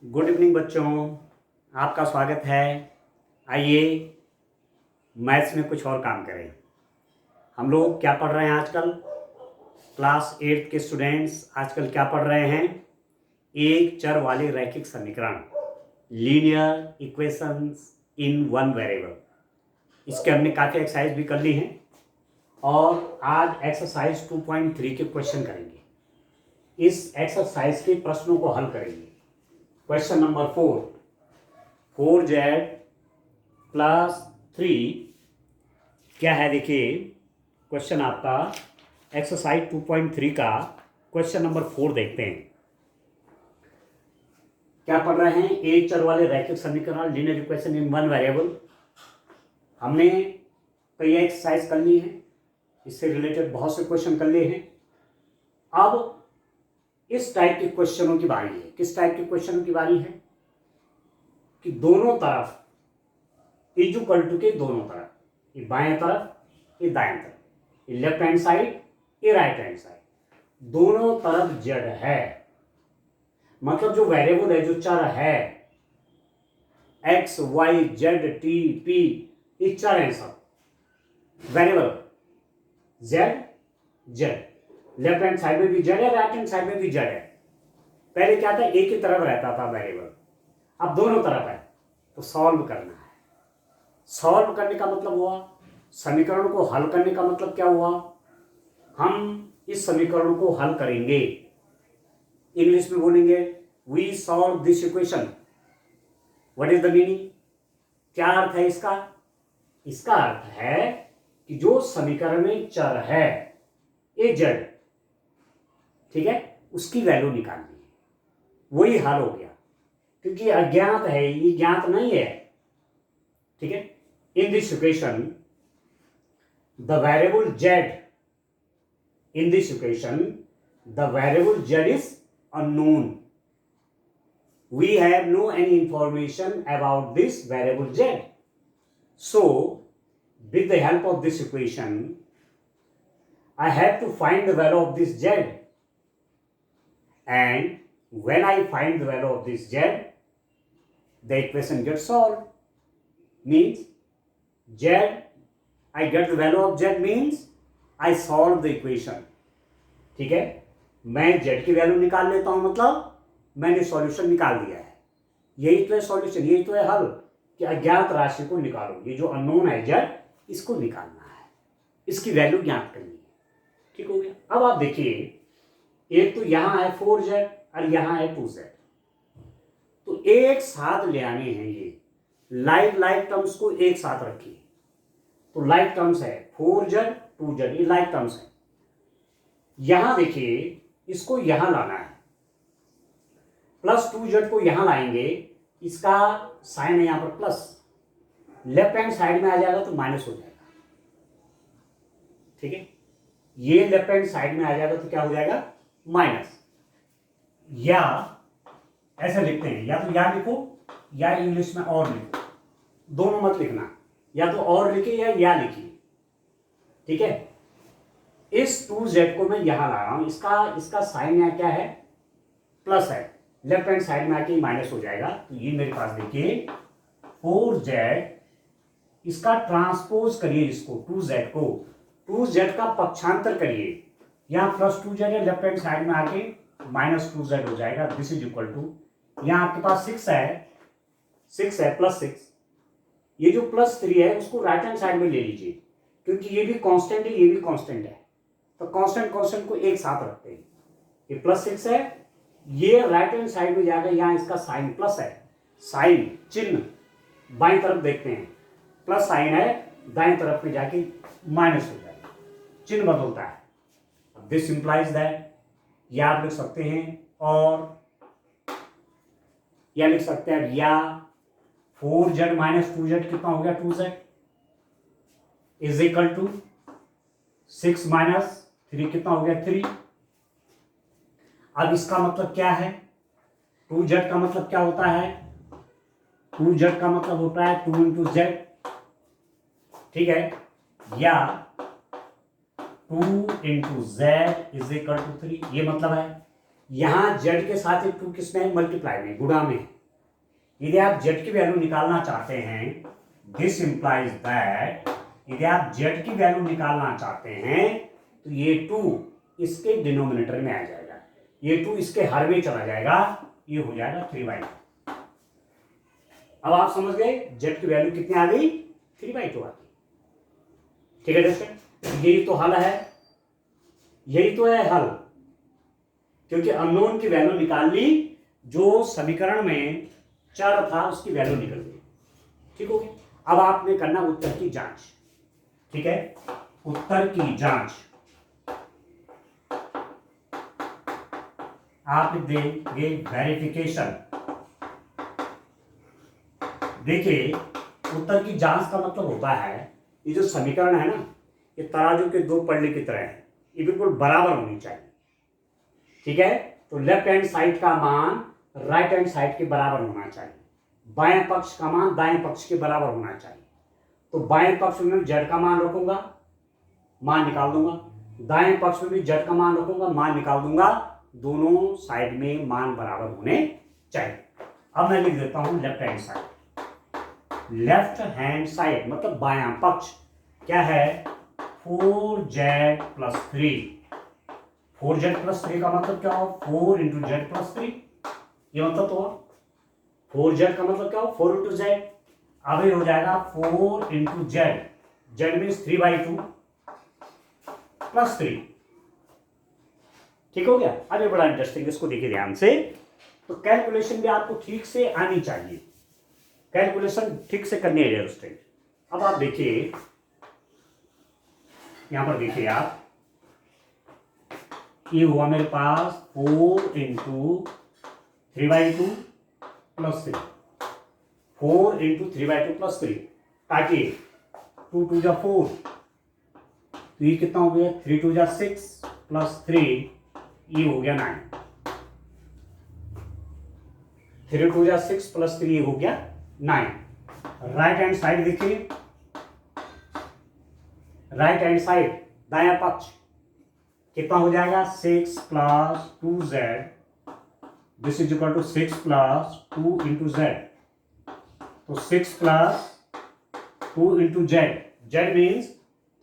Good evening बच्चों, आपका स्वागत है। आइए मैथ्स में कुछ और काम करें। हम लोग क्या पढ़ रहे हैं आजकल? क्लास 8 के स्टूडेंट्स आजकल क्या पढ़ रहे हैं? एक चर वाले रैखिक समीकरण, linear equations in one variable. इसके हमने काफ़ी एक्सरसाइज भी कर ली हैं और आज एक्सरसाइज 2.3 के क्वेश्चन करेंगे। इस एक्सरसाइज के प्रश्नों को हल करेंगे। क्वेश्चन नंबर 4z प्लस 3 क्या है? देखिए क्वेश्चन आपका एक्सरसाइज 2.3 का क्वेश्चन नंबर 4 देखते हैं। क्या पढ़ रहे हैं? एक चर वाले रैखिक समीकरण, linear equation in one variable. हमने कई एक्सरसाइज कर ली है, इससे रिलेटेड बहुत से क्वेश्चन कर लिए हैं। अब इस टाइप के क्वेश्चनों की बारी है। किस टाइप के क्वेश्चनों की बारी है? कि दोनों तरफ इक्वल टू के दोनों तरफ, ये बाएं तरफ ये दाएं तरफ, ये लेफ्ट हैंड साइड ये राइट हैंड साइड, दोनों तरफ जेड है। मतलब जो वेरिएबल है, जो चर है, X Y Z T P, ये चर है sub variable. Z Z, left hand side में भी जेड है, राइट हैंड साइड में भी जेड है। पहले क्या था? एक ही तरफ रहता था वेरिएबल, अब दोनों तरफ है। तो सॉल्व करना है। सॉल्व करने का मतलब हुआ, समीकरण को हल करने का मतलब क्या हुआ? हम इस समीकरण को हल करेंगे। इंग्लिश में बोलेंगे we solve this equation. What is the meaning? क्या अर्थ है इसका? इसका अर्थ है कि जो समीकरण में चर है ए जेड, ठीक है, उसकी वैल्यू निकालनी है, वही हल हो गया। क्योंकि अज्ञात है, ये ज्ञात नहीं है, ठीक है। In this equation the variable Z, in this equation the variable Z is unknown. We have no any information about this variable Z. So with the help of this equation I have to find the value of this z, and when I find the value of this z, the equation gets solved. Means z, I get the value of z means I solve the equation. ठीक है, मैं z की value निकाल लेता हूं, मतलब मैंने solution निकाल दिया है। यही तो है सॉल्यूशन, यही तो है हल, कि अज्ञात राशि को निकालो। ये जो अननोन है z, इसको निकालना है, इसकी वैल्यू ज्ञात करनी है। ठीक हो गया। अब आप देखिए, एक तो यहां है 4z और यहां है 2z, तो एक साथ ले आने हैं। ये लाइक टर्म्स को एक साथ रखिए। तो लाइक टर्म्स है 4z 2z, ये लाइक टर्म्स है। यहां देखिए, इसको यहां लाना है, प्लस 2z को यहां लाएंगे, इसका साइन है यहां पर प्लस, लेफ्ट हैंड साइड में आ जाएगा तो माइनस हो जाएगा। ठीक है, ये लेफ्ट हैंड साइड में आ जाएगा तो क्या हो जाएगा? माइनस। या ऐसे लिखते हैं, या तो या लिखो या इंग्लिश में और लिखो, दोनों मत लिखना, या तो और लिखिए या लिखिए। ठीक है, इस 2z को मैं यहां ला रहा हूं, इसका साइन यहां क्या है? प्लस है, लेफ्ट हैंड साइड में आके माइनस हो जाएगा। तो ये मेरे पास देखिए 4z, इसका ट्रांसपोज करिए, इसको 2z को, 2z का पक्षांतर करिए। यहां प्लस 2z है, लेफ्ट हैंड साइड में आके माइनस 2z हो जाएगा। दिस इज इक्वल टू, यहां आपके पास 6 है प्लस 6, ये जो प्लस 3 है उसको राइट हैंड साइड में ले लीजिए, क्योंकि ये भी कांस्टेंट है, ये भी कांस्टेंट है, तो कांस्टेंट को एक साथ रखते हैं। ये प्लस 6 है, ये राइट हैंड साइड में जाएगा, यहां इसका साइन प्लस है, साइन चिन्ह बाईं तरफ देखते हैं, प्लस साइन है, दाईं तरफ में जाके माइनस हो जाएगा, चिन्ह बदलता है। अब दिस इंप्लाइज दैट, या आप लिख सकते हैं और या लिख सकते हैं, या 4z माइनस 2z कितना हो गया? 2z is equal to 6 minus 3 कितना हो गया? 3। अब इसका मतलब क्या है? 2z का मतलब क्या होता है? 2z का मतलब होता है 2 इंटू जेड। ठीक है, या 2 into Z is equal to 3, ये मतलब है। यहां z के साथ एक 2 किसमें मल्टीप्लाई में, गुणा में। यदि आप z की वैल्यू निकालना चाहते हैं, दिस इंप्लाइज दैट यदि आप z की वैल्यू निकालना चाहते हैं तो ये 2 इसके डिनोमिनेटर में आ जाएगा, ये 2 इसके हर में चला जाएगा, ये हो जाएगा 3/2। अब आप समझ गए z की वैल्यू कितनी आ गई, 3/2 आ गई। ठीक है दोस्तों, यही तो हल है, यही तो है हल, क्योंकि अननोन की वैल्यू निकाल ली, जो समीकरण में चर था उसकी वैल्यू निकल गई। ठीक हो गया। अब आपने करना उत्तर की जांच। ठीक है, उत्तर की जांच आप देंगे वेरिफिकेशन। देखिए, उत्तर की जांच का मतलब होता है, ये जो समीकरण है ना, ये तराजू के दो पल्ले की तरह है, ये बिल्कुल बराबर होनी चाहिए। ठीक है, तो लेफ्ट हैंड साइड का मान राइट हैंड साइड के बराबर होना चाहिए, बाएं पक्ष का मान दाएं पक्ष के बराबर होना चाहिए। तो बाएं पक्ष में z का मान रखूंगा, मान निकाल दूंगा, दाएं पक्ष में भी z का मान रखूंगा, मान निकाल दूंगा, दोनों साइड में मान बराबर होने चाहिए। अब मैं लिख देता हूं left hand side. Left hand side मतलब बायां पक्ष क्या है, 4z प्लस 3। 4z प्लस 3 का मतलब क्या हो, 4 इंटू जेड प्लस 3, ये मतलब तो 4z का मतलब क्या हो, 4 इंटू जेड। अब ये हो जाएगा 4 into Z, Z means 3/2 plus 3। ठीक हो गया। अब ये बड़ा इंटरेस्टिंग, इसको देखिए ध्यान से। तो कैलकुलेशन भी आपको ठीक से आनी चाहिए, कैलकुलेशन ठीक से करनी है स्टेज। अब आप देखिए, यहां पर देखिए आप, ये हुआ मेरे पास 4 इंटू 3/2 प्लस 3, 4 इंटू 3/2 प्लस 3, काटिए 2 2 जा 4, तो ये कितना हो गया, 3 2 जा 6 प्लस 3, ये हो गया 9। 3 2 जा 6 प्लस 3, ये हो गया 9। राइट हैंड साइड देखिए, राइट हैंड साइड दायां पक्ष कितना हो जाएगा, 6 plus 2z, this is equal to 6 plus 2 into Z. तो 6 plus 2 into Z, Z means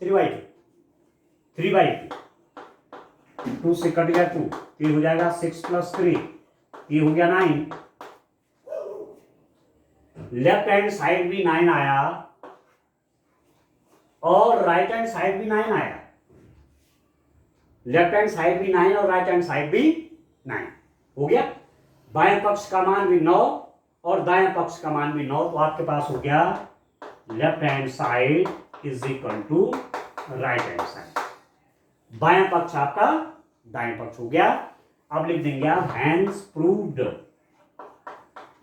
3/2, 3/2, 2 से कट गया 2, ये हो जाएगा 6 प्लस 3, ये हो गया 9। लेफ्ट हैंड साइड भी 9 आया और राइट हैंड साइड भी 9 आया, लेफ्ट हैंड साइड भी 9 और राइट हैंड साइड भी 9 हो गया। बाएं पक्ष का मान भी 9 और दाएं पक्ष का मान भी 9, तो आपके पास हो गया left hand side is equal to right hand side. बाएं पक्ष आपका दाएं पक्ष हो गया। अब लिख देंगे आप हैंस प्रूव्ड,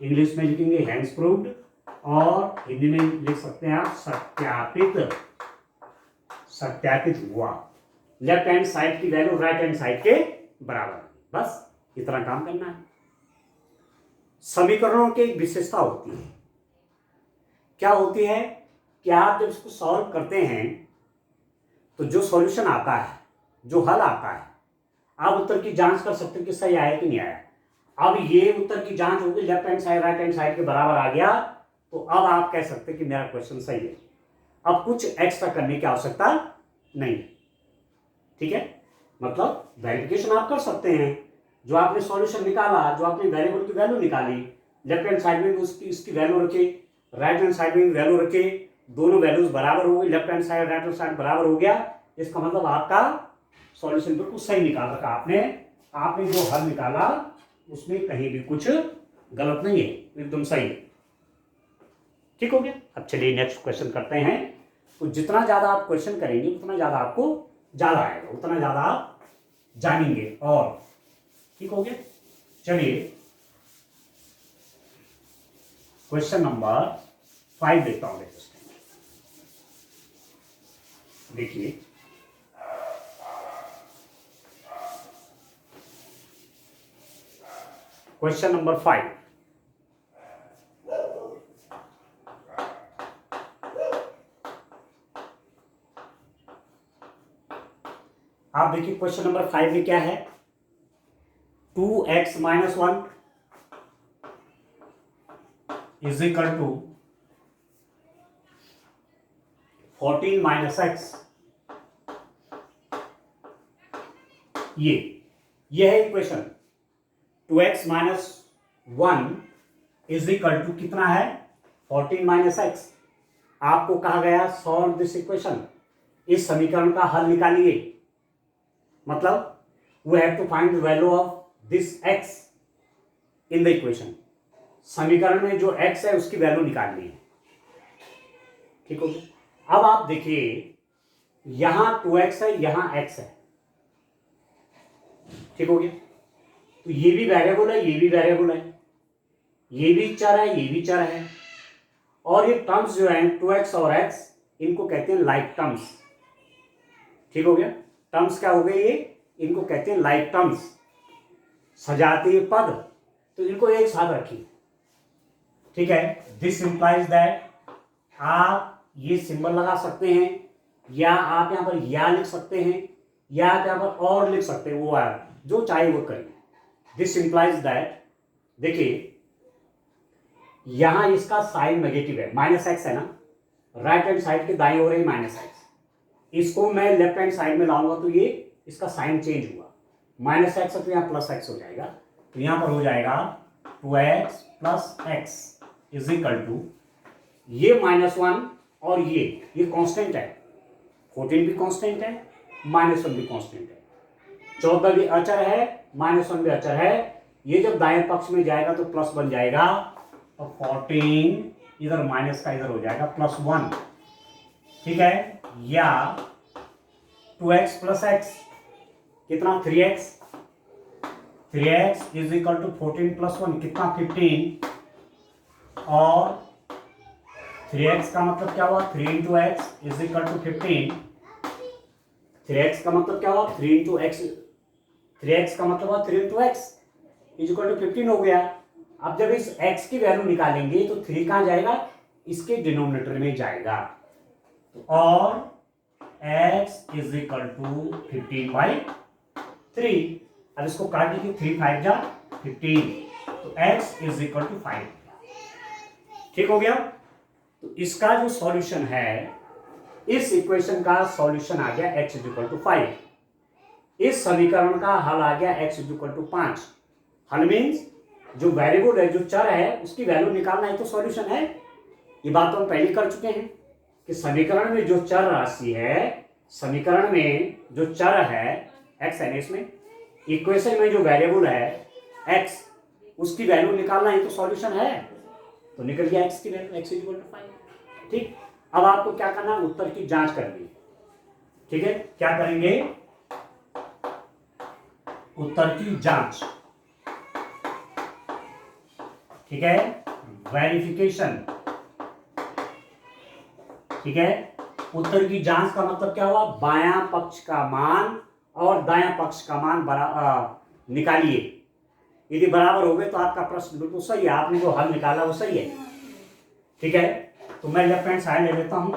इंग्लिश में लिखेंगे हैंस प्रूव्ड, और हिंदी में लिख सकते हैं आप सत्यापित, सत्यापित हुआ। लेफ्ट हैंड साइड की वैल्यू राइट हैंड साइड के बराबर, बस इतना काम करना है। समीकरणों की एक विशेषता होती है, क्या होती है कि आप जब इसको सॉल्व करते हैं तो जो सॉल्यूशन आता है, जो हल आता है, आप उत्तर की जांच कर सकते हैं कि सही आया कि नहीं आया। अब ये उत्तर की जांच होगी, left hand side right hand side के बराबर आ गया, तो अब आप कह सकते हैं कि मेरा क्वेश्चन सही है। अब कुछ एक्स्ट्रा करने की आवश्यकता नहीं है। ठीक है, मतलब वेरिफिकेशन आप कर सकते हैं, जो आपने सॉल्यूशन निकाला, जो आपने वेरिएबल की वैल्यू निकाली, लेफ्ट हैंड साइड में उसकी इसकी वैल्यू रखे, राइट हैंड साइड में वैल्यू रखे, दोनों वैल्यूज बराबर हो गई, left hand side right hand side बराबर हो गया, इसका मतलब आपका सॉल्यूशन बिल्कुल सही निकाल रखा आपने। आपने जो हल निकाला उसमें कहीं भी कुछ गलत नहीं है, एकदम सही है। ठीक हो गया। अब चलिए नेक्स्ट क्वेश्चन करते हैं। तो जितना ज्यादा आप क्वेश्चन करेंगे उतना ज्यादा आपको ज्यादा आएगा, उतना ज्यादा आप जानेंगे। और ठीक हो गया। चलिए क्वेश्चन नंबर 5 देखता हूं। देखिए, क्वेश्चन नंबर 5, आप देखिए क्वेश्चन नंबर 5 में क्या है। 2x minus 1 is equal to 14 minus X. ये है equation. 2x minus 1 is equal to कितना है 14 माइनस एक्स। आपको कहा गया सॉल्व दिस इक्वेशन, इस समीकरण का हल निकालिए। मतलब we have to find the value of this x in the equation. समीकरण में जो x है उसकी वैल्यू निकालनी है। ठीक हो गया। अब आप देखिए यहां 2x है, यहां x है। ठीक हो गया। तो ये भी वेरिएबल है, ये भी वेरिएबल है, ये भी चर है, ये भी चर है। और ये टर्म्स जो हैं 2x और x, इनको कहते हैं लाइक टर्म्स। ठीक हो गया। टर्म्स क्या हो गए ये, इनको कहते हैं लाइक टर्म्स, सजातीय पद। तो इनको एक साथ रखिए। ठीक है। दिस इंप्लाइज दैट, आप ये सिंबल लगा सकते हैं, या आप यहां पर या लिख सकते हैं, या आप यहां पर और लिख सकते हैं, वो आप जो चाहे वो करिए। दिस इंप्लाइज दैट, देखिए यहां इसका साइन नेगेटिव है, माइनस एक्स है ना, राइट हैंड साइड के दाईं ओर है माइनस एक्स। इसको मैं लेफ्ट हैंड साइड में लाऊंगा तो ये इसका साइन चेंज हुआ, माइनस एक्स तो यहाँ प्लस एक्स हो जाएगा। तो यहां पर हो जाएगा 2x plus X is equal to, ये -1 और ये कांस्टेंट है, 14 भी कांस्टेंट है, -1 भी कांस्टेंट है, 14 भी अचर है, -1 भी अचर है। ये जब दाएं पक्ष में जाएगा तो प्लस बन जाएगा, तो 14 इधर माइनस का इधर हो जाएगा +1। ठीक है। या 2x प्लस एक्स कितना 3x, 3x is equal to 14 plus 1 कितना 15, और 3x का मतलब क्या हुआ 3 into X is equal to 15। 3x का मतलब क्या हुआ 3 इंटू एक्स, 3x का मतलब हुआ 3 into X is equal to 15 हो गया। अब जब इस x की वैल्यू निकालेंगे तो 3 कहां जाएगा, इसके डिनोमिनेटर में जाएगा। तो और x इज इक्वल टू 15/3। अब इसको काट दीजिए, 3 5 जा 15, तो x इज इक्वल टू 5। ठीक हो गया। तो इसका जो सॉल्यूशन है, इस इक्वेशन का सॉल्यूशन आ गया x इज इक्वल टू 5। इस समीकरण का हल आ गया x इज इक्वल टू 5। हल मीन्स जो वेरिएबल है, जो चर है, उसकी वैल्यू निकालना है तो सॉल्यूशन है। ये बात तो हम पहले कर चुके हैं कि समीकरण में जो चर राशि है, समीकरण में जो चर है x है, इसमें इक्वेशन में जो वेरिएबल है x, उसकी वैल्यू निकालना है तो सॉल्यूशन है। तो निकल गया x की वैल्यू, x इक्वल टू 5। ठीक। अब आपको क्या करना है, उत्तर की जांच करनी है। ठीक है। क्या करेंगे, उत्तर की जांच। ठीक है। वेरिफिकेशन। ठीक है। उत्तर की जांच का मतलब क्या हुआ, बायां पक्ष का मान और दायां पक्ष का मान निकालिए। यदि बराबर हो गए तो आपका प्रश्न बिल्कुल सही है, आपने जो हल निकाला वो सही है। ठीक है। तो मैं लेफ्ट हैंड साइड ले लेता हूं।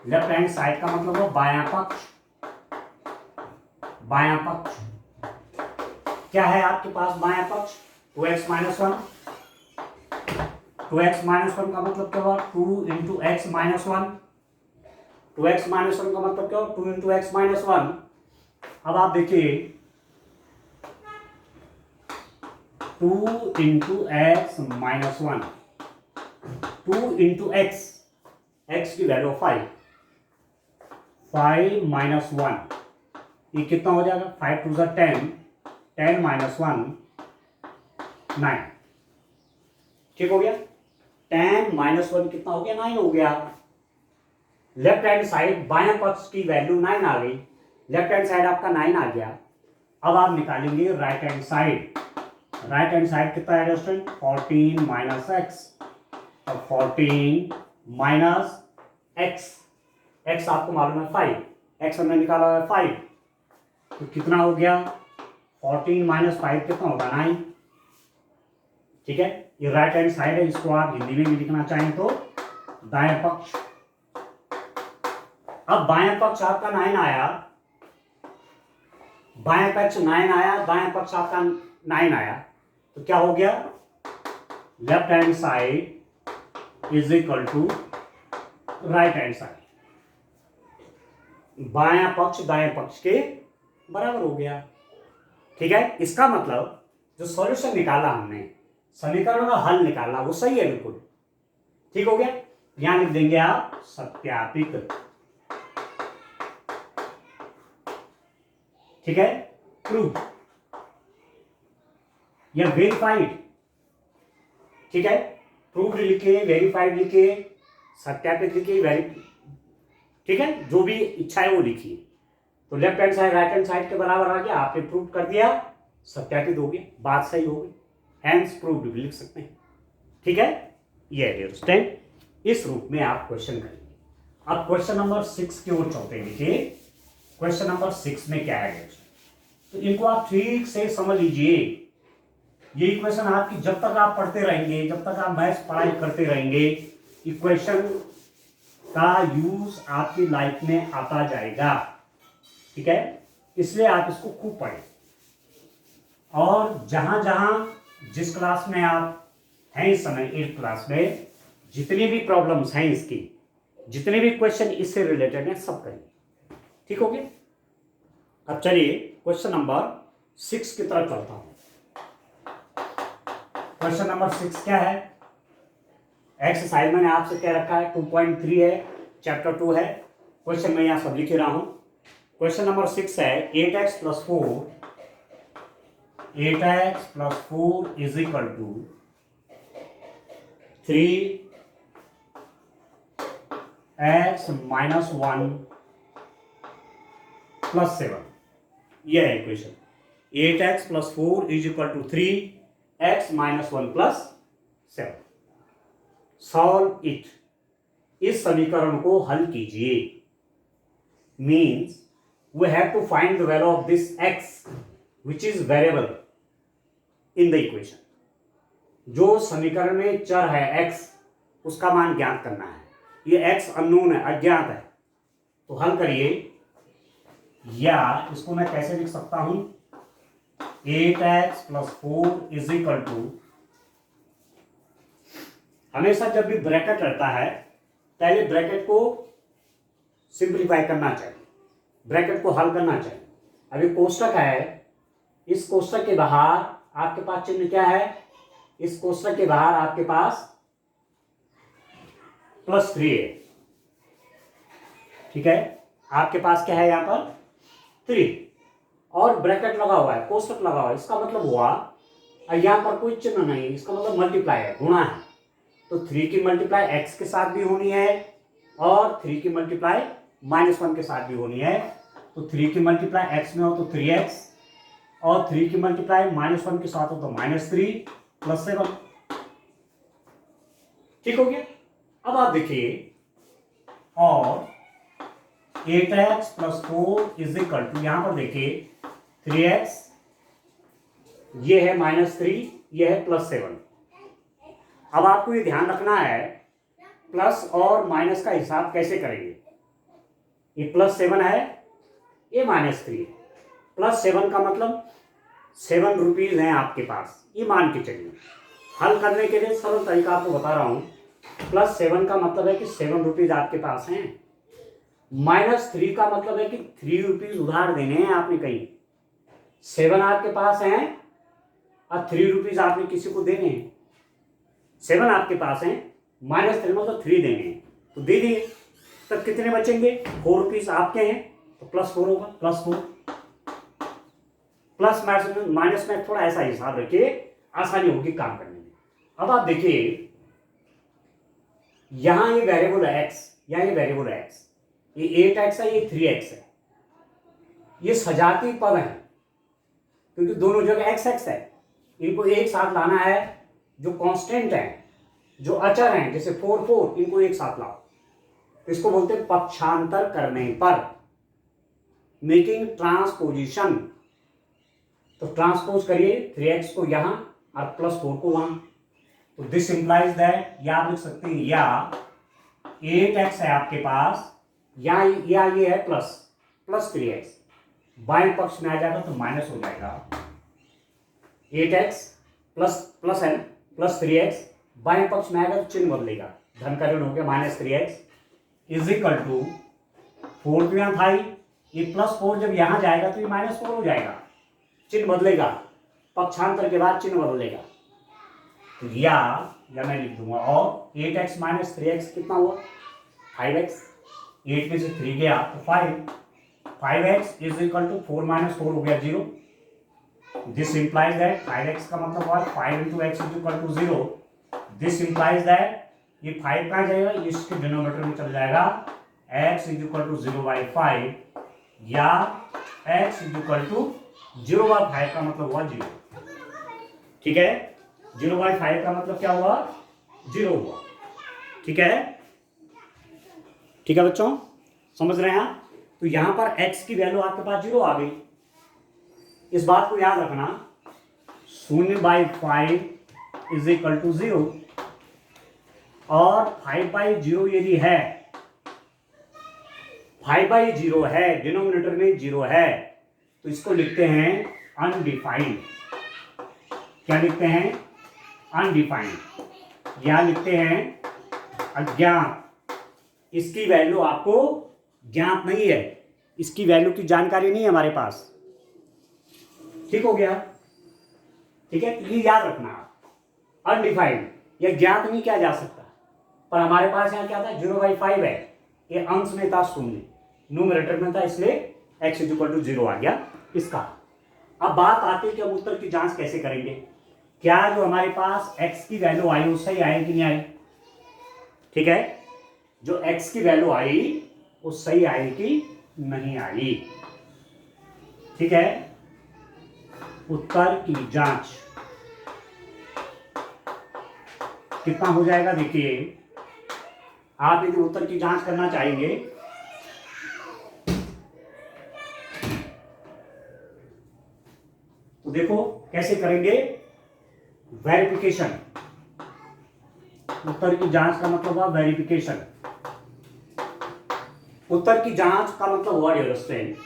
लेफ्ट हैंड साइड का मतलब हो बायां पक्ष। बायां पक्ष क्या है आपके पास, बायां पक्ष 2x माइनस 1। 2x माइनस 1 का मतलब क्या हुआ 2 into x minus 1। 2x minus 1 का मतलब क्या हुआ 2 इंटू एक्स माइनस 1। अब आप देखिए 2 into x minus 1, 2 into x, x की वैल्यू 5, 5 माइनस 1, ये कितना हो जाएगा 5 टू 10, 10 माइनस 1 9। ठीक हो गया। 10 माइनस 1 कितना हो गया 9 हो गया। लेफ्ट हैंड साइड बाएं पक्ष की वैल्यू 9 आ गई, लेफ्ट हैंड साइड आपका 9 आ गया। अब आप निकालेंगे right hand side. Right hand side कितना है स्टूडेंट 14 माइनस एक्स, और 14 माइनस एक्स, एक्स आपको मालूम है 5, एक्स हमने निकाला है 5, तो कितना हो गया 14 माइनस 5 कितना होगा 9। ठीक है। ये राइट हैंड साइड है, इसको आप हिंदी में भी लिखना चाहें तो दाएं पक्ष। अब बाएं पक्ष आपका 9 आया, बाएं पक्ष 9 आया, दाएं पक्ष आपका 9 आया, तो क्या हो गया, left hand side is equal to right hand side, बायां पक्ष दाएं पक्ष के बराबर हो गया। ठीक है, इसका मतलब जो सॉल्यूशन निकाला हमने, समीकरण का हल निकाला, वो सही है बिल्कुल। ठीक हो गया, यहां लिख देंगे आप सत्यापित। ठीक है, प्रूव या वेरीफाइड। ठीक है, प्रूव लिखे, वेरीफाइड लिखे, सत्यापित लिखे, ठीक है, जो भी इच्छा है वो लिखिए। तो left hand side right hand side के बराबर आ गया, आपने प्रूव कर दिया, सत्यापित हो गया, बात सही हो गई, हैंस प्रूव्ड भी लिख सकते हैं। ठीक है, ये डियर स्टूडेंट, इस रूप में आप क्वेश्चन करेंगे। अब क्वेश्चन नंबर 6 की ओर चलते हैं। देखिए क्वेश्चन नंबर 6 में क्या है, तो इनको आप ठीक से समझ लीजिए। ये इक्वेशन आपकी जब तक आप पढ़ते रहेंगे, जब तक आप मैथ्स पढ़ाई करते रहेंगे, इक्वेशन का यूज आपकी लाइफ में आता जाएगा। ठीक है, इसलिए आप इसको खूब पढ़ें, और जहां जहां जिस क्लास में आप हैं इस समय 8th क्लास में, जितनी भी प्रॉब्लम्स हैं इसकी, जितने भी क्वेश्चन इससे रिलेटेड हैं, सब करिए। ठीक हो गया, अब चलिए क्वेश्चन नंबर 6 की तरफ चलता हूं। क्वेश्चन नंबर 6 क्या है, एक्सरसाइज मैंने आपसे क्या रखा है, 2.3 है, चैप्टर 2 है। क्वेश्चन मैं यहां सब लिख रहा हूं। क्वेश्चन नंबर 6 है 8x + 4 is equal to 3x - 1 + 7। यह है equation, 8x + 4 is equal to 3x - 1 + 7। Solve it, इस समीकरण को हल कीजिए। Means we have to find the value of this x which is variable in the equation। जो समीकरण में चर है x, उसका मान ज्ञात करना है। ये x अननोन है, अज्ञात है, तो हल करिए। या इसको मैं कैसे लिख सकता हूं, 8x + 4 इज इक्वल टू, हमेशा जब भी ब्रैकेट रहता है पहले ब्रैकेट को सिंप्लीफाई करना चाहिए, ब्रैकेट को हल करना चाहिए। अभी कोष्टक है, इस कोष्टक के बाहर आपके पास चिन्ह क्या है, इस कोष्टक के बाहर आपके पास +3 है। ठीक है, आपके पास क्या है यहां पर 3, और ब्रैकेट लगा हुआ है, कोष्टक लगा हुआ है, इसका मतलब हुआ यहां पर कोई चिन्ह नहीं, इसका मतलब मल्टीप्लाई है, गुणा है। तो 3 की मल्टीप्लाई x के साथ भी होनी है, और 3 की मल्टीप्लाई -1 के साथ भी होनी है। तो 3 की मल्टीप्लाई x में हो तो 3x, और 3 की मल्टीप्लाई -1 के साथ हो तो -3 + 7। ठीक हो गया, अब आप देखिए, और 8x + 4 इज इक्वल टू, यहां पर देखिए 3x, ये है -3, ये है +7। अब आपको ये ध्यान रखना है प्लस और माइनस का हिसाब कैसे करेंगे। ये +7 है, ये -3 है। +7 का मतलब 7 रुपीज हैं आपके पास, ये मान के चलिए। हल करने के लिए सरल तरीका आपको बता रहा हूं। +7 का मतलब है कि 7 रुपीज आपके पास हैं। -3 का मतलब है कि 3 रुपीज उधार देने हैं आपने कहीं। 7 आपके पास हैं और 3 रुपीज आपने किसी को देने हैं। 7 आपके पास हैं, -3 मतलब 3 देने हैं, तो दे दिए। तब कितने बचेंगे, 4 रुपीज आपके हैं, तो +4 होगा, +4। प्लस माइनस में थोड़ा ऐसा हिसाब रखिए, आसानी होगी काम करने में। अब आप देखिए, यहां ये वेरिएबल है x, यहां ये वेरिएबल है x, ये 8x है, ये 3x है। ये सजाती पद है, क्योंकि दोनों जगह x x है। इनको एक साथ लाना है, जो कांस्टेंट है, जो अचर हैं, जैसे 4 4, इनको एक साथ लाओ। इसको बोलते हैं पक्षांतर करने पर, मेकिंग ट्रांसपोजिशन। तो ट्रांसपोज करिए 3x को यहां और +4 को वहां। तो दिस इंप्लाइज दैट, या आप लिख सकते हैं, या 8x है आपके पास, या ये है +3x, बाएं पक्ष में आ जाएगा तो माइनस हो जाएगा। 8x प्लस प्लस है प्लस 3x, बाएं पक्ष में आएगा तो चिन्ह बदलेगा, धन का ऋण हो गया -3x इज इक्वल टू 4 तो यहाँ था ही, ये +4 जब यहाँ जाएगा तो ये -4 हो जाएगा, चिन्ह बदलेगा, पक्षांतर के बाद चिन्ह बदलेगा। तो या मैं लिख दूंगा, और 8x - 3x कितना हुआ 5x, 8 में से 3 गया तो 5x इज इक्वल टू 4 - 4 हो गया 0। दिस इंप्लाइज दैट 5x का मतलब हुआ 5 into X is equal to 0। This implies that ये 5 कहाँ जाएगा, इसके डिनोमिनेटर में चल जाएगा, x इज इक्वल टू 0/5 या x इज इक्वल टू 0/5 का मतलब हुआ 0। ठीक है, 0/5 का मतलब क्या हुआ 0 हुआ। ठीक है, ठीक है बच्चों, समझ रहे हैं आप। तो यहां पर x की वैल्यू आपके पास 0 आ गई। इस बात को याद रखना, 0/5 इज इक्वल टू 0 और 5/0 यदि है, 5/0 है, डिनोमिनेटर में 0 है, तो इसको लिखते हैं अनडिफाइंड। क्या लिखते हैं, अनडिफाइंड, या लिखते हैं अज्ञात। इसकी वैल्यू आपको ज्ञात नहीं है, इसकी वैल्यू की जानकारी नहीं है हमारे पास। ठीक हो गया, ठीक है, ये याद रखना, अनडिफाइंड या ज्ञात नहीं किया जा सकता। पर हमारे पास यहाँ क्या था 0/5 है, ये अंश में था 0, न्यूमरेटर में था, इसलिए x इज इक्वल टू 0 आ गया इसका। अब बात आती है कि हम उत्तर की जांच कैसे करेंगे, क्या जो हमारे पास x की वैल्यू आई वो सही आई कि नहीं आई। ठीक है, जो x की वैल्यू आई वो सही आई कि नहीं आई। ठीक है, उत्तर की जांच कितना हो जाएगा, देखिए आप यदि उत्तर की जांच करना चाहेंगे तो देखो कैसे करेंगे, वेरिफिकेशन। उत्तर की जांच का मतलब हुआ वेरिफिकेशन। उत्तर की जांच का मतलब हुआ डियर स्टूडेंट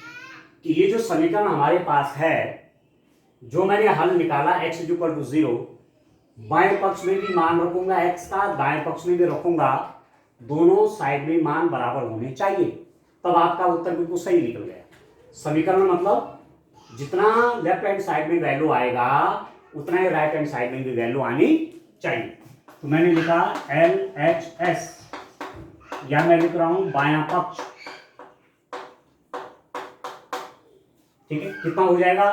कि ये जो समीकरण हमारे पास है, जो मैंने हल निकाला x इज इक्वल टू 0, बाएं पक्ष में भी मान रखूंगा x का, दाएं पक्ष में भी रखूंगा, दोनों साइड में मान बराबर होने चाहिए, तब आपका उत्तर बिल्कुल सही निकल गया। समीकरण मतलब जितना लेफ्ट हैंड साइड में वैल्यू आएगा उतना ही राइट हैंड साइड में भी वैल्यू आनी चाहिए। तो मैंने लिखा LHS, या मैं लिख रहा हूं बायां पक्ष। ठीक है, कितना हो जाएगा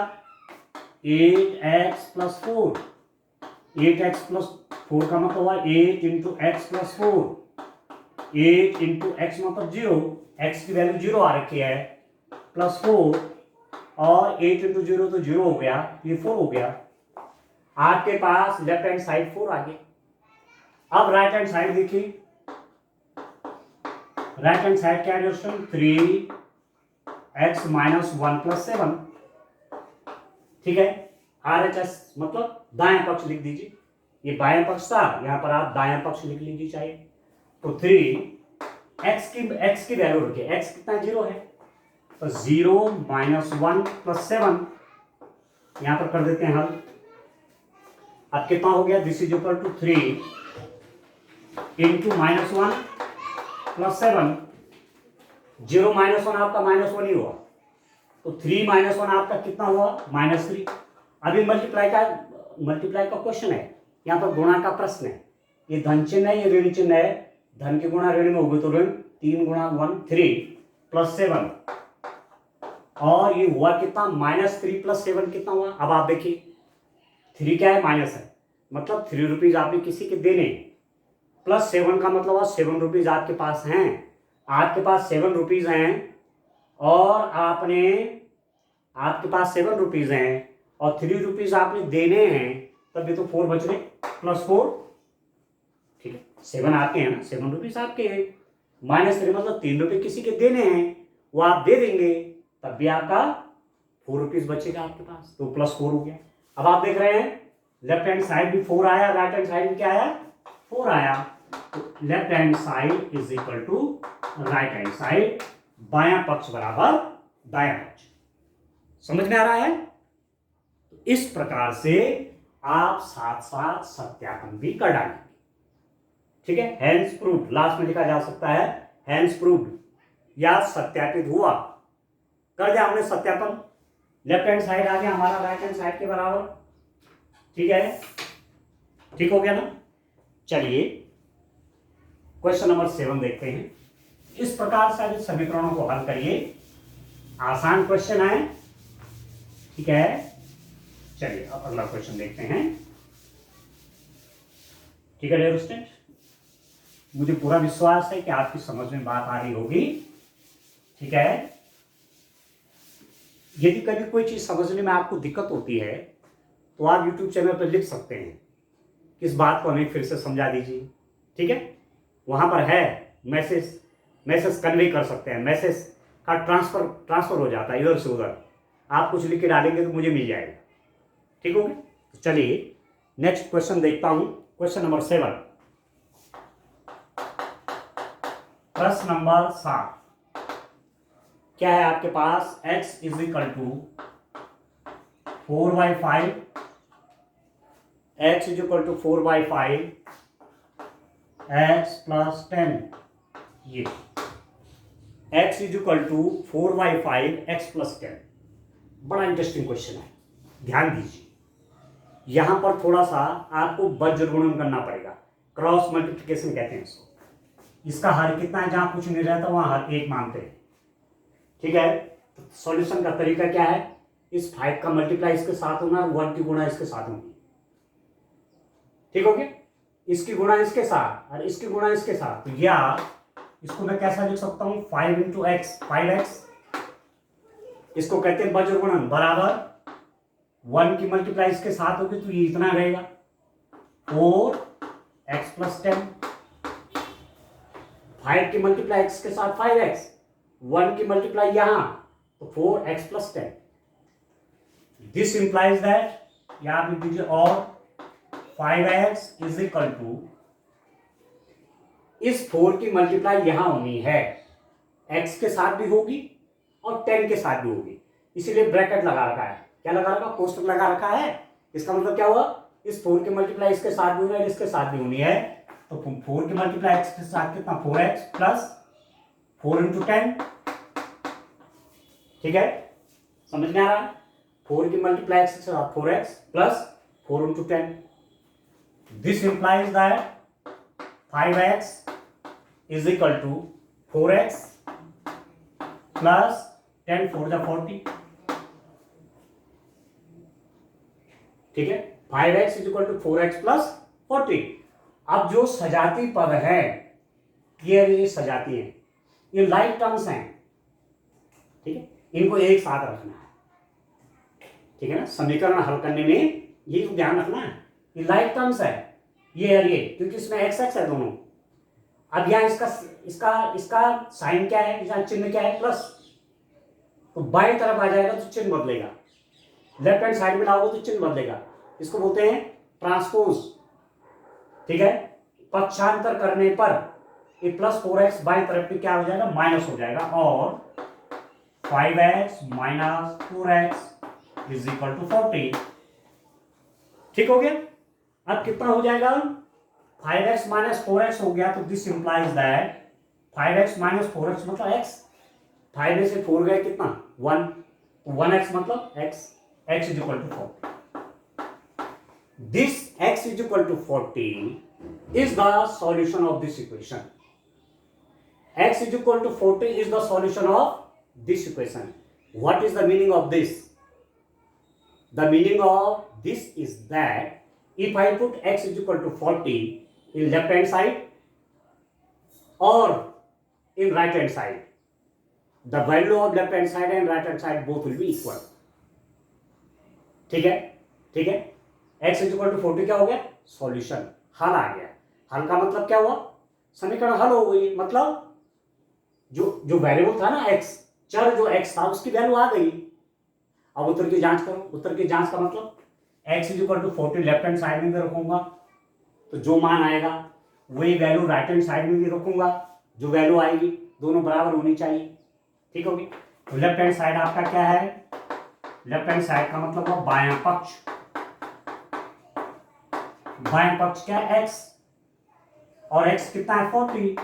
8x + 4, 8x + 4 का मतलब हुआ 8 into x plus 4, 8 into X मतलब 0, x की वैल्यू 0 आ रखी है, +4 और 8 इंटू 0 तो 0 हो गया, ये 4 हो गया। आपके पास लेफ्ट हैंड साइड 4 आ गई। अब राइट हैंड साइड देखिए, राइट हैंड साइड क्या है, 3x - 1 + 7। ठीक है, RHS मतलब दाएं पक्ष लिख दीजिए, ये बाएं पक्ष था, यहां पर आप दाएं पक्ष लिख लीजिए चाहे तो। 3x की वैल्यू रखिए, x कितना 0 है, तो 0 - 1 + 7 यहां पर कर देते हैं हल। अब कितना हो गया, this is equal to 3 into -1 + 7, 0 - 1 आपका -1 ही हुआ, तो 3 - 1 आपका कितना हुआ -3। अभी मल्टीप्लाई का क्वेश्चन है, यहाँ पर गुणा का प्रश्न है, ये धन चिन्ह है, ये ऋण चिन्ह है, धन के गुणा ऋण में होगी तो ऋण, 3 × 1 3 + 7, और ये हुआ कितना -3 + 7 कितना हुआ। अब आप देखिए 3 क्या है, माइनस है, मतलब 3 रुपीज आपने किसी के देने, +7 का मतलब 7 रुपीज आपके पास हैं, आपके पास 7 रुपीज हैं, और आपके पास 7 रुपीज हैं और 3 रुपीज आपने देने हैं, तब ये तो 4 बच रहे, +4। ठीक है, 7 आपके हैं ना, 7 रुपीज आपके हैं, -3 मतलब 3 रुपये किसी के देने हैं, वो आप दे देंगे, तब भी आपका 4 रुपीज बचेगा आपके पास, तो +4 हो गया। अब आप देख रहे हैं लेफ्ट हैंड साइड भी 4 आया, राइट हैंड साइड में क्या आया 4 आया, तो left hand side is equal to right hand side, बायां पक्ष बराबर दायां पक्ष। समझ में आ रहा है। तो इस प्रकार से आप साथ साथ सत्यापन भी कर डालेंगे। ठीक है, हैंस प्रूव्ड लास्ट में लिखा जा सकता है, हैंस प्रूव्ड या सत्यापित हुआ। कर दिया हमने सत्यापन, लेफ्ट हैंड साइड आ गया हमारा राइट हैंड साइड के बराबर। ठीक है, ठीक हो गया ना। चलिए क्वेश्चन नंबर 7 देखते हैं। इस प्रकार से समीकरणों को हल करिए, आसान क्वेश्चन है। ठीक है, चलिए अब अगला क्वेश्चन देखते हैं। ठीक है डियर स्टूडेंट, मुझे पूरा विश्वास है कि आपकी समझ में बात आ रही होगी। ठीक है, यदि कभी कोई चीज समझने में आपको दिक्कत होती है तो आप YouTube चैनल पर लिख सकते हैं, इस बात को हमें फिर से समझा दीजिए। ठीक है, वहां पर है मैसेज कन्वे कर सकते हैं, मैसेज का ट्रांसफर हो जाता है इधर से उधर। आप कुछ लिख के डालेंगे तो मुझे मिल जाएगा। ठीक हो गया, तो चलिए नेक्स्ट क्वेश्चन देखता हूं। क्वेश्चन नंबर 7, प्रश्न नंबर 7 क्या है आपके पास? x is equal to 4/5, x is equal to 4/5 x plus 10। ये x is equal to 4/5 x plus 10 बड़ा इंटरेस्टिंग क्वेश्चन है, ध्यान दीजिए। यहां पर थोड़ा सा आपको वज्र गुणन करना पड़ेगा, क्रॉस मल्टीप्लिकेशन कहते हैं इसको। इसका हर कितना है, जहां कुछ नहीं रहता वहां हर एक मानते हैं। ठीक है, तो सॉल्यूशन का तरीका क्या है? इस 5 का मल्टीप्लाई इसके साथ होना, 1 की गुणा इसके साथ होगी। ठीक हो गया, इसकी गुणा इसके साथ और इसकी गुणा इसके साथ। तो या इसको मैं कैसा लिख सकता हूं? 5 इंटू एक्स, 5x। इसको कहते हैं वज्र गुणन, बराबर 1 की मल्टीप्लाई इसके साथ होगी तो ये इतना रहेगा 4x प्लस 10। 5 की मल्टीप्लाई x के साथ 5x, 1 की मल्टीप्लाई यहां तो 4x plus 10। This implies that, यहां लिख दीजिए, और 5x इज इक्वल टू, इस 4 की मल्टीप्लाई यहां होनी है, x के साथ भी होगी और 10 के साथ भी होगी, इसीलिए ब्रैकेट लगा रखा है। क्या लगा रखा? कोष्टक लगा रखा है। इसका मतलब क्या हुआ? इस 4 की मल्टीप्लाई इसके साथ भी होनी है, इसके साथ भी होनी है। तो 4 की मल्टीप्लाई x के साथ कितना? 4x plus 4 into 10। ठीक है, समझ में आ रहा है? 4 की मल्टीप्लाई x के साथ 4x plus 4 into 10। This implies that 5x is equal to 4x plus 10 4 जा 40। ठीक है, 5x is equal to 4x plus 40। अब जो सजाती पद है, ये सजाती है, ये लाइक टर्म्स हैं। ठीक है, इनको एक साथ रखना है। ठीक है ना, समीकरण हल करने में ये ध्यान रखना है, ये लाइक टर्म्स है, ये और ये, क्योंकि इसमें x x है दोनों। अब यहाँ इसका साइन क्या है, यहाँ चिन्ह क्या है? प्लस। तो बाईं तरफ आ जाएगा तो चिन्ह बदलेगा, लेफ्ट हैंड साइड में लाओगे तो चिन्ह बदलेगा। इसको बोलते हैं ट्रांसपोज। ठीक है, पक्षांतर करने पर ये प्लस 4x बाईं तरफ पे क्या हो जाएगा? माइनस हो जाएगा, और 5x minus 4x is equal to 40। ठीक हो गया। अब कितना हो जाएगा? 5x माइनस 4x हो गया। तो this implies that 5x minus 4x मतलब x, 5 में से 4 गए कितना? 1, 1x मतलब x, x is equal to 40। This x is equal to 40 is the solution of this equation. X is equal to 40 is the solution of this equation. What is the meaning of this? The meaning of this is that if I put x is equal to 40 in left hand side or in right hand side, the value of left hand side and right hand side both will be equal. ठीक है, ठीक है, x is equal to 40 क्या हो गया? Solution, हल आ गया। हल का मतलब क्या हुआ? समीकरण हल हो गई, मतलब जो वेरिएबल था ना x, चर जो x था उसकी वैल्यू आ गई। अब उत्तर की जांच करो। उत्तर की जांच का मतलब x is equal to 40 left hand side में भी रखूंगा तो जो मान आएगा वही वैल्यू राइट हैंड साइड में भी रखूंगा, जो वैल्यू आएगी दोनों बराबर होनी चाहिए। ठीक होगी। तो लेफ्ट हैंड साइड आपका क्या है? लेफ्ट हैंड साइड का मतलब हुआ बायां पक्ष। बायां पक्ष क्या है? x, और x कितना है? 40।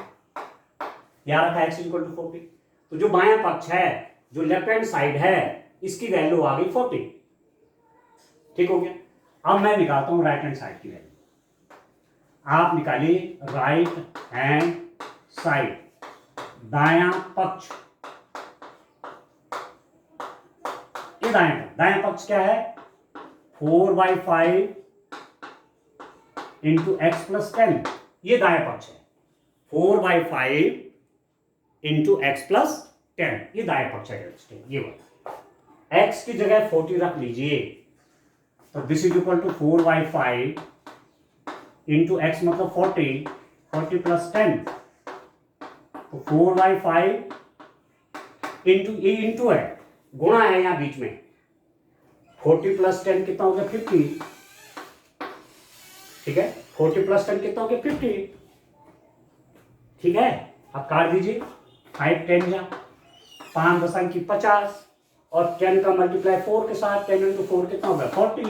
याद रखा x इक्वल टू 40। तो जो बायां पक्ष है, जो लेफ्ट हैंड साइड है, इसकी वैल्यू आ गई 40। ठीक हो गया। अब मैं निकालता हूं राइट हैंड साइड की वैल्यू। आप निकालिए राइट हैंड साइड, दायां पक्ष। ये दायां पक्ष क्या है? 4/5 इंटू एक्स प्लस 10। ये दायां पक्ष है, 4/5 इंटू एक्स प्लस 10। ये दायां पक्ष है। ये वाला एक्स की जगह 40 रख लीजिए, तो this is equal to 4/5 into X मतलब 40 प्लस 10, तो 4/5 इंटू, ये इंटू है, गुणा है यहां बीच में। 40 प्लस 10 कितना हो गया? 50। ठीक है, 40 प्लस 10 कितना हो गया? 50। ठीक है, अब काट दीजिए। 5 10 जा 5 दशम की 50, और 10 का मल्टीप्लाई 4 के साथ, 10 इंटू 4 कितना होगा? 40।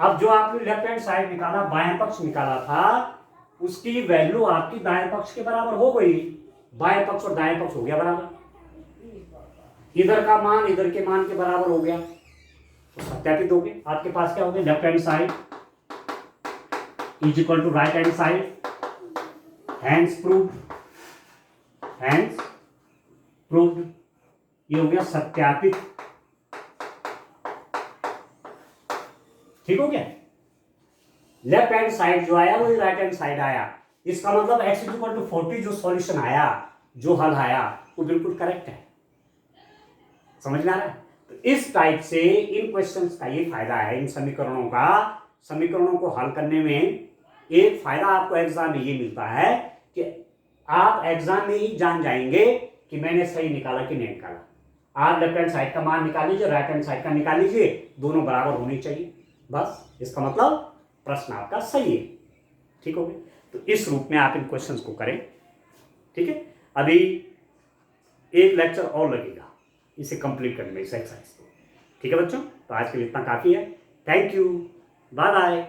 अब जो आपने लेफ्ट हैंड साइड निकाला, बाएं पक्ष निकाला था, उसकी वैल्यू आपकी दाएं पक्ष के बराबर हो गई। बाएं पक्ष और दाएं पक्ष हो गया बराबर, इधर का मान इधर के मान के बराबर हो गया। तो सत्यापित हो गए। आपके पास क्या हो गया? Left hand side is equal to right hand side, hence proved, hence proved. ये हो गया सत्यापित। ठीक हो गया। लेफ्ट हैंड साइड जो आया वही राइट हैंड साइड आया। इसका मतलब x इक्वल टू 40 जो सॉल्यूशन आया, जो हल आया, वो बिल्कुल करेक्ट है। समझ में आ रहा है? तो इस टाइप से इन क्वेश्चंस का ये फायदा है, इन समीकरणों का, समीकरणों को हल करने में एक फायदा आपको एग्जाम में ये मिलता है कि आप एग्जाम में ही जान जाएंगे कि मैंने सही निकाला कि नहीं निकाला। आप लेफ्ट हैंड साइड का मान निकाल लीजिए, राइट हैंड साइड का निकाल लीजिए, दोनों बराबर होनी चाहिए। बस इसका मतलब प्रश्न आपका सही है। ठीक हो गया। तो इस रूप में आप इन क्वेश्चंस को करें। ठीक है, अभी एक लेक्चर और लगेगा इसे कंप्लीट करने में, इस एक्सरसाइज को। ठीक है बच्चों, तो आज के लिए इतना काफी है। Thank you, bye bye.